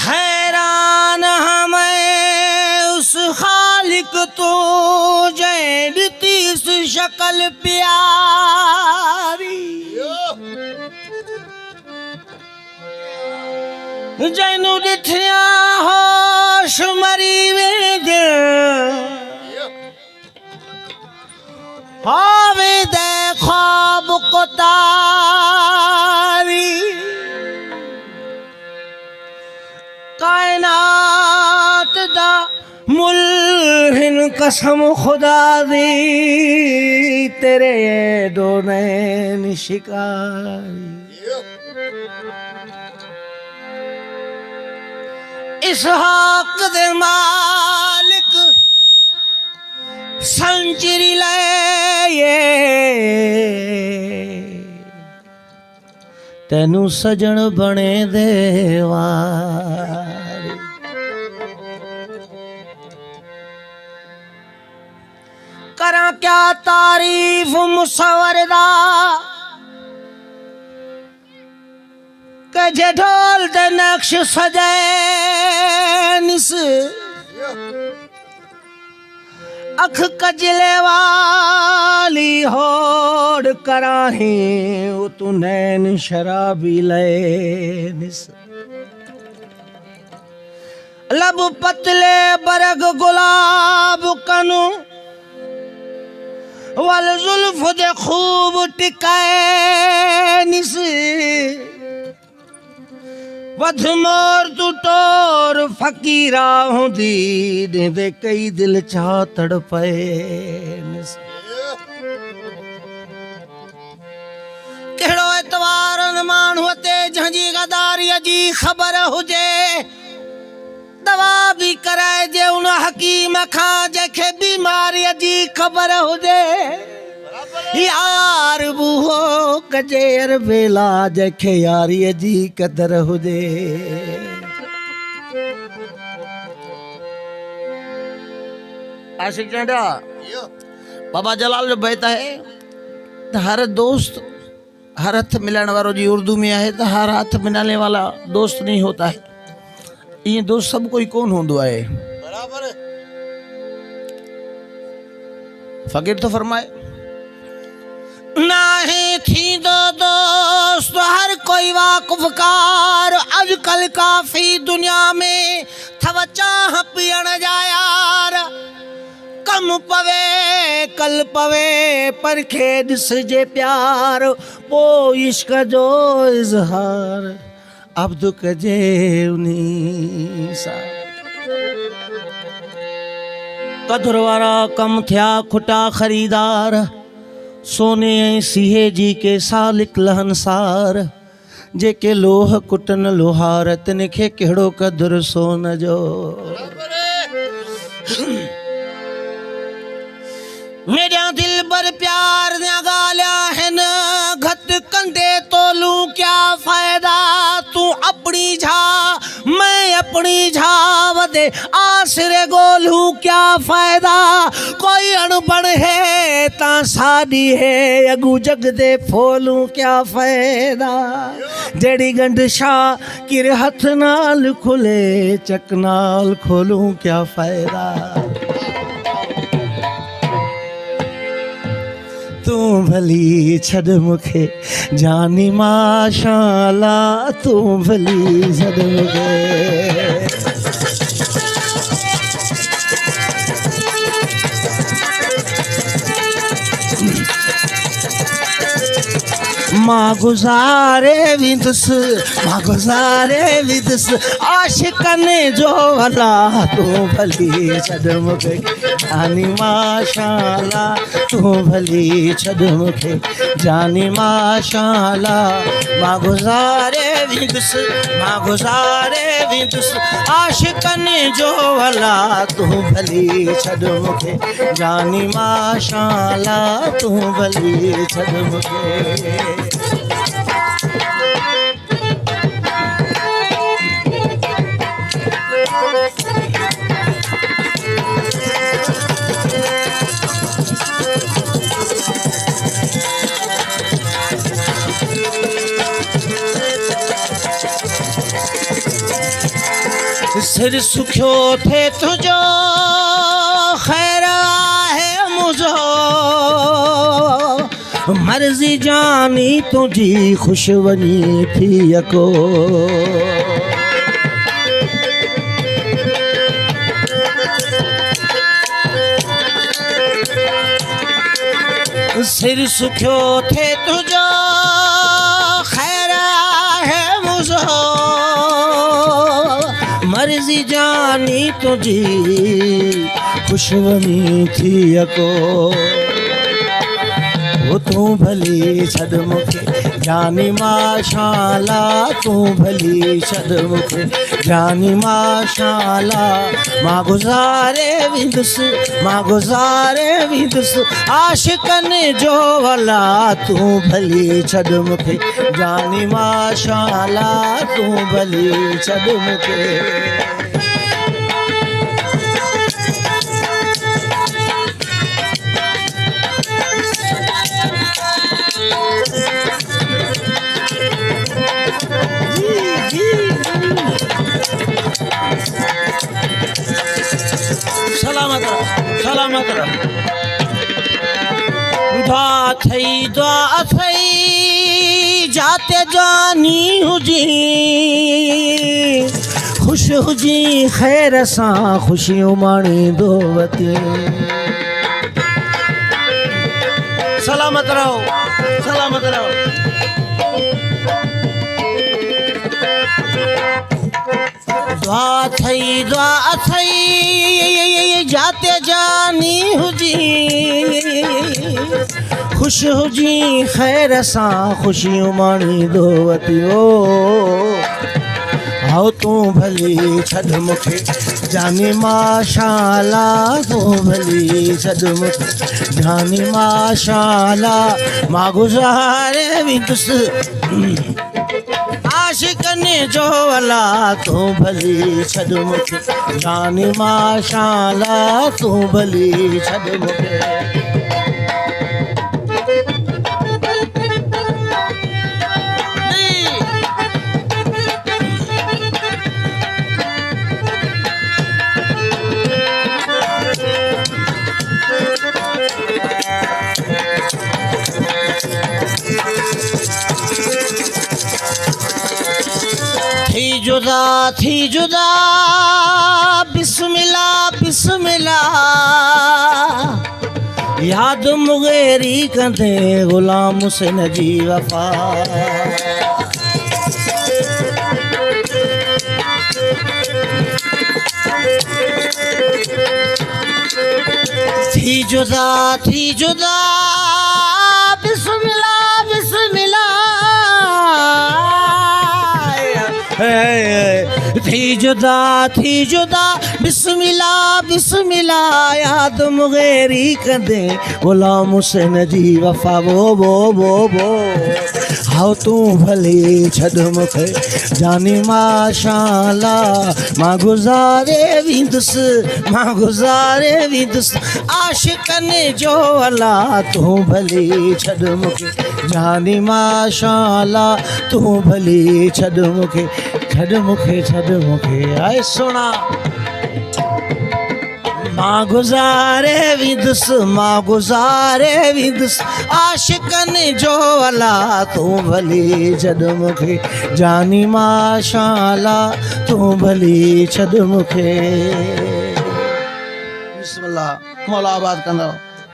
हैरान हमें उस खालिक तो जैनती इस शक्ल प्यारी जैनू दिठिया होश मरी वेद हावे दे ख्वाब को तारी कायनात दा मुल्हिन कसम खुदा दी तेरे दो नैन शिकारी इस हक दे मालिक संचरी ले तेनू सजन बने देवारी करा क्या तारीफ मुसवरदा कजे ढोल दे नक्श सजैनिस अख कजले वाली होड़ कराही तू नैन शराबी लेनिस लब पतले बरग गुलाब कनु वल जुल्फ दे खूब टिकैनिस वध मोर तू टोर फकीरा हुंदी दे कई दिल चा तड़पे केड़ो एतवार मान होते झंजी गदारी जी खबर हुजे दवा भी कराए जे उन हकीम खां जेखे बीमारी जी खबर हुजे यार बूहो कजेर बेला जेखे यारी जी कदर हुजे आशिक चंडा बाबा जलाल जो बहता है तो हर दोस्त हर हथ मिलाने वालों जी उर्दू में है तो हर हाथ मिलाने वाला दोस्त नहीं होता है ये दोस्त सब कोई कौन होंदो है बराबर है फकीर तो फरमाए नाही थी दो दोस्त हर कोई वाकुफकार आजकल काफी दुनिया में थव चाह पियण जा यार कम पवे कल पवे पर खे दिसजे प्यार पो इश्क जो इजहार अब्द कजे उनीसा कदर वारा कम थिया खुटा खरीदार सोने सीहे जी के सालिक लहनसार जेके लोह कुटन लोहार तिनखे केड़ो कदर सोन जो मेरा दिल बर प्यार दिया गालिया है न घट कंदे तोलू क्या फायदा तू अपनी झा मैं अपनी झा वदे आसरे गोलू क्या फायदा कोई अनबड़ है ता साड़ी है अगू जग दे फोलू क्या फायदा जेड़ी गंड शाह किर हथ नाल खुले चक नाल खोलू क्या फायदा तू भली छड़ मुखे जानी माशाअल्लाह तू भली छड़ मुखे माँ गुजारे विदस आशिकन जो भला तू भली छड़ मुखे जानी माशाअल्लाह तू भली छड़ मुखे जानी माशाअल्लाह माँ गुजारे विदस आशिकन जो भला तू भली छड़ मुखे जानी माशाअल्लाह तू भली छड़ मुखे सिर सुखियो थे तुझो ख़ैर आहे मुझो मर्ज़ी जानी तुझी ख़ुश वञी थी यको सिर सुखियो थे तुझो ख़ैर आहे मुझो मर्ज़ी जानी तुझी ख़ुश वञी थी यको वो तू भली छॾ मूंखे जानी माशाला तू भली छॾ मूंखे जानी माशाला मां गुज़ारे वेंदुसि आशिक़नि जो वला तू भली छॾ मूंखे जानी माशाला तू भली छॾ मूंखे सलामत रहो दुआ थई जाते जानी हुजी ख़ुश हुजी ख़ैर सां ख़ुशियूं माणींदो वते सलामत रहो दुआ थई जाते जानी हुजी ख़ुश हुजी ख़ैर सां ख़ुशियूं माणींदो वतियो आओ तू भली छॾ मूंखे जानी माशाला तू भली छॾ मूंखे जानी माशाला मां गुज़ारे वेंदुसि आशिक़नि जो वला तू भली छॾ मूंखे जानी माशाला तू भली छॾ मूंखे थी जुदा बिस्मिल्लाह याद मुगेरी कंदे ग़ुलाम हुसैन जी वफ़ा थी जुदा बिस्मिल्लाह थी जुदा बिस्मिल्लाह याद मुगेरी कंदे ग़ुलाम हुसैन जी वफ़ा वो हाउ तू भली छॾ मूंखे जानी माशाला मां गुज़ारे वेंदुसि आशिक़नि जो वला तू भली छॾ मूंखे जानी माशाला तू भली छॾ मूंखे आए सोना मां गुज़ारे वेंदुसि आशिक़नि जो वला तू भली छॾ मूंखे जानी माशाला तू भली छॾ मूंखे बिस्मिल्लाह मौला आबाद कंदो